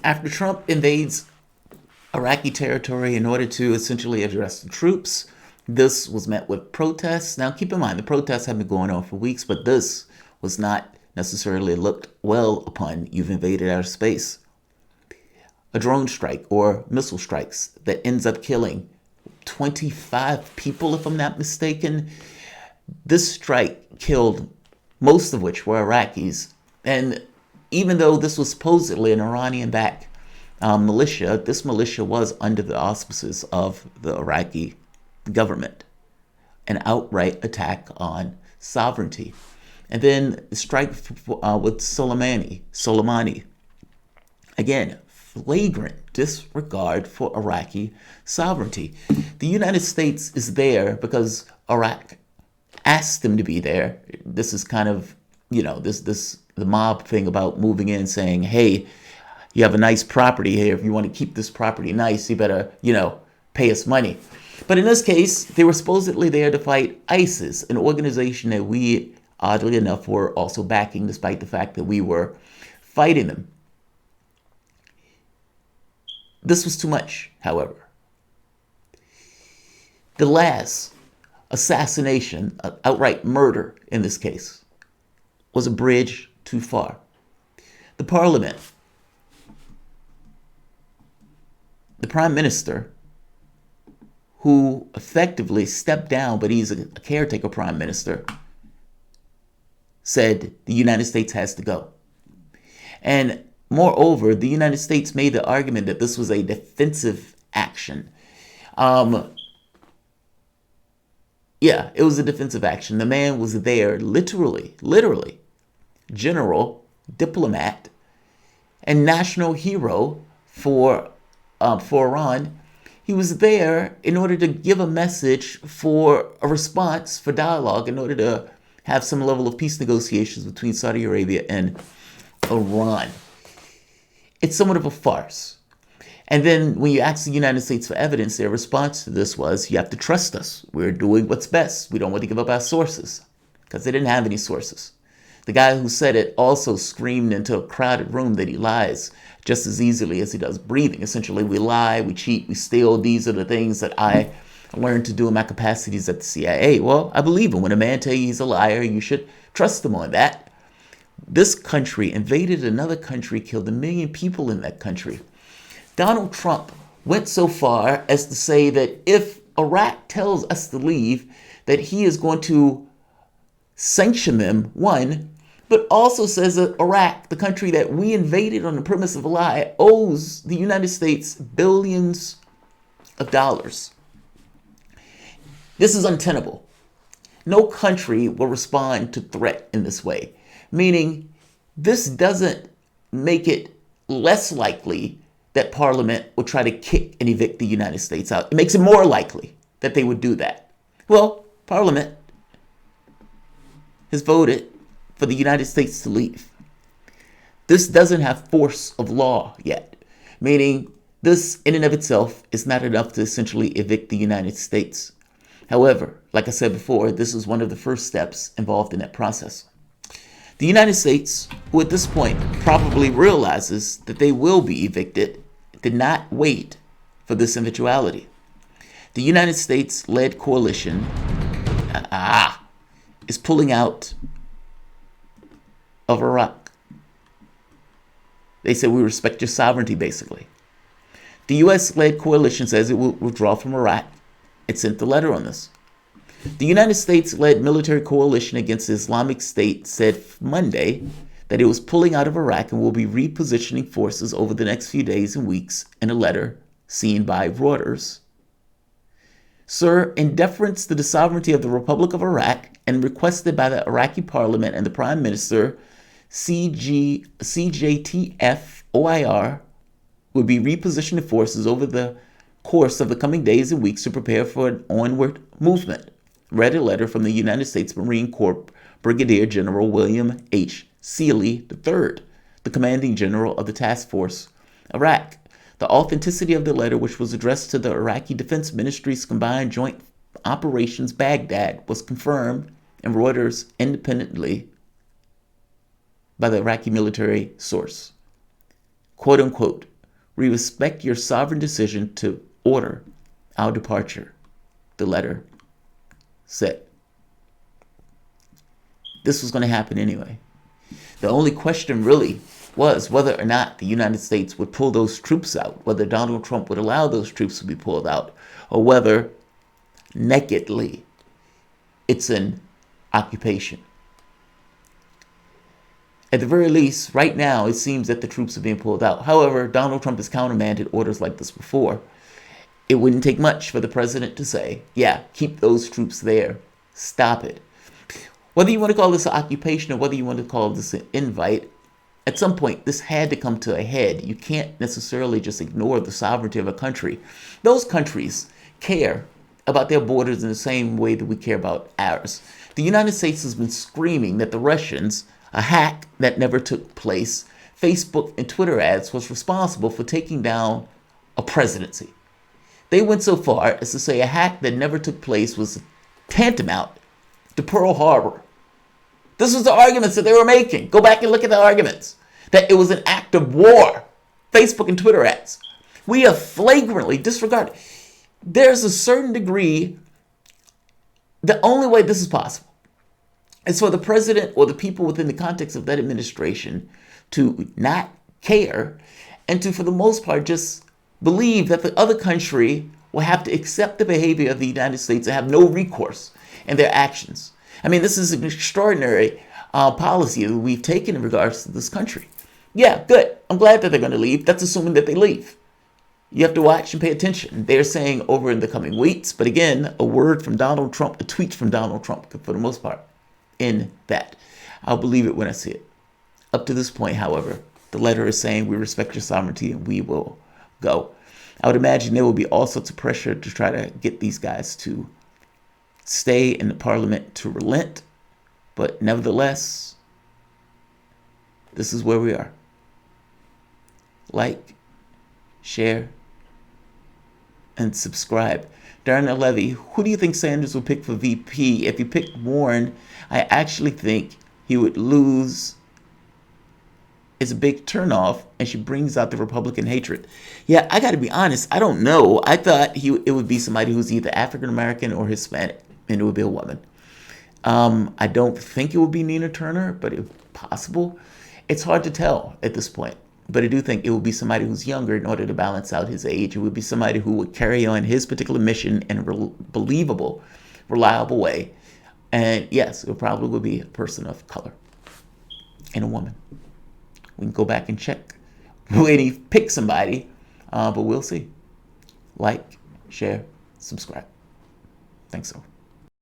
After Trump invades Iraqi territory in order to essentially address the troops, this was met with protests. Now, keep in mind, the protests have been going on for weeks, but this was not necessarily looked well upon. You've invaded our space. A drone strike or missile strikes that ends up killing 25 people, if I'm not mistaken. This strike killed most of which were Iraqis. And even though this was supposedly an Iranian-backed militia, this militia was under the auspices of the Iraqi government. An outright attack on sovereignty. And then the strike with Soleimani. Again, flagrant disregard for Iraqi sovereignty. The United States is there because Iraq asked them to be there. This is kind of, the mob thing about moving in saying, hey, you have a nice property here. If you want to keep this property nice, you better, pay us money. But in this case, they were supposedly there to fight ISIS, an organization that we, oddly enough, were also backing, despite the fact that we were fighting them. This was too much, however. The last assassination, outright murder in this case, was a bridge too far. The parliament, the prime minister, who effectively stepped down, but he's a caretaker prime minister, said the United States has to go. And moreover, the United States made the argument that this was a defensive action. Yeah, it was a defensive action. The man was there literally, general, diplomat, and national hero for Iran. He was there in order to give a message for a response, for dialogue, in order to have some level of peace negotiations between Saudi Arabia and Iran. It's somewhat of a farce. And then when you ask the United States for evidence, their response to this was, you have to trust us. We're doing what's best. We don't want to give up our sources, because they didn't have any sources. The guy who said it also screamed into a crowded room that he lies just as easily as he does breathing. Essentially, we lie, we cheat, we steal. These are the things that I learned to do in my capacities at the CIA. Well, I believe him. When a man tells you he's a liar, you should trust him on that. This country invaded another country, killed 1 million people in that country. Donald Trump went so far as to say that if Iraq tells us to leave, that he is going to sanction them, one, but also says that Iraq, the country that we invaded on the premise of a lie, owes the United States billions of dollars. This is untenable. No country will respond to threat in this way, meaning this doesn't make it less likely that Parliament will try to kick and evict the United States out. It makes it more likely that they would do that. Well, Parliament has voted for the United States to leave. This doesn't have force of law yet, meaning this in and of itself is not enough to essentially evict the United States. However, like I said before, this is one of the first steps involved in that process. The United States, who at this point probably realizes that they will be evicted, did not wait for this eventuality. The United States-led coalition is pulling out of Iraq. They said, we respect your sovereignty, basically. The U.S.-led coalition says it will withdraw from Iraq. It sent the letter on this. The United States-led military coalition against the Islamic State said Monday that it was pulling out of Iraq and will be repositioning forces over the next few days and weeks in a letter seen by Reuters. Sir, in deference to the sovereignty of the Republic of Iraq and requested by the Iraqi parliament and the Prime Minister, CJTF OIR will be repositioning forces over the course of the coming days and weeks to prepare for an onward movement, read a letter from the United States Marine Corps Brigadier General William H. Seeley III, the commanding general of the Task Force Iraq. The authenticity of the letter, which was addressed to the Iraqi Defense Ministry's Combined Joint Operations Baghdad, was confirmed in Reuters independently by the Iraqi military source. Quote unquote, We respect your sovereign decision to order our departure, the letter said. This was going to happen anyway. The only question really was whether or not the United States would pull those troops out, whether Donald Trump would allow those troops to be pulled out, or whether nakedly it's an occupation. At the very least, right now, it seems that the troops are being pulled out. However, Donald Trump has countermanded orders like this before. It wouldn't take much for the president to say, yeah, keep those troops there. Stop it. Whether you want to call this an occupation or whether you want to call this an invite, at some point, this had to come to a head. You can't necessarily just ignore the sovereignty of a country. Those countries care about their borders in the same way that we care about ours. The United States has been screaming that the Russians, a hack that never took place, Facebook and Twitter ads, was responsible for taking down a presidency. They went so far as to say a hack that never took place was tantamount to Pearl Harbor. This was the arguments that they were making. Go back and look at the arguments. That it was an act of war. Facebook and Twitter ads. We have flagrantly disregarded. There's a certain degree, the only way this is possible is for the president or the people within the context of that administration to not care and to, for the most part, just believe that the other country will have to accept the behavior of the United States and have no recourse in their actions. I mean, this is an extraordinary policy that we've taken in regards to this country. Yeah, good. I'm glad that they're going to leave. That's assuming that they leave. You have to watch and pay attention. They're saying over in the coming weeks, but again, a word from Donald Trump, a tweet from Donald Trump, for the most part, in that. I'll believe it when I see it. Up to this point, however, the letter is saying we respect your sovereignty and we will go. I would imagine there will be all sorts of pressure to try to get these guys to stay in the parliament, to relent. But nevertheless, this is where we are. Like, share, and subscribe. Darnell Levy, who do you think Sanders will pick for VP? If he picked Warren, I actually think he would lose. It's a big turnoff, and she brings out the Republican hatred. Yeah, I got to be honest. I don't know. I thought it would be somebody who's either African American or Hispanic, and it would be a woman. I don't think it would be Nina Turner, but it's possible. It's hard to tell at this point. But I do think it would be somebody who's younger in order to balance out his age. It would be somebody who would carry on his particular mission in a believable, reliable way. And yes, it probably would be a person of color and a woman. We can go back and check when he picks somebody, but we'll see. Like, share, subscribe. Thanks so.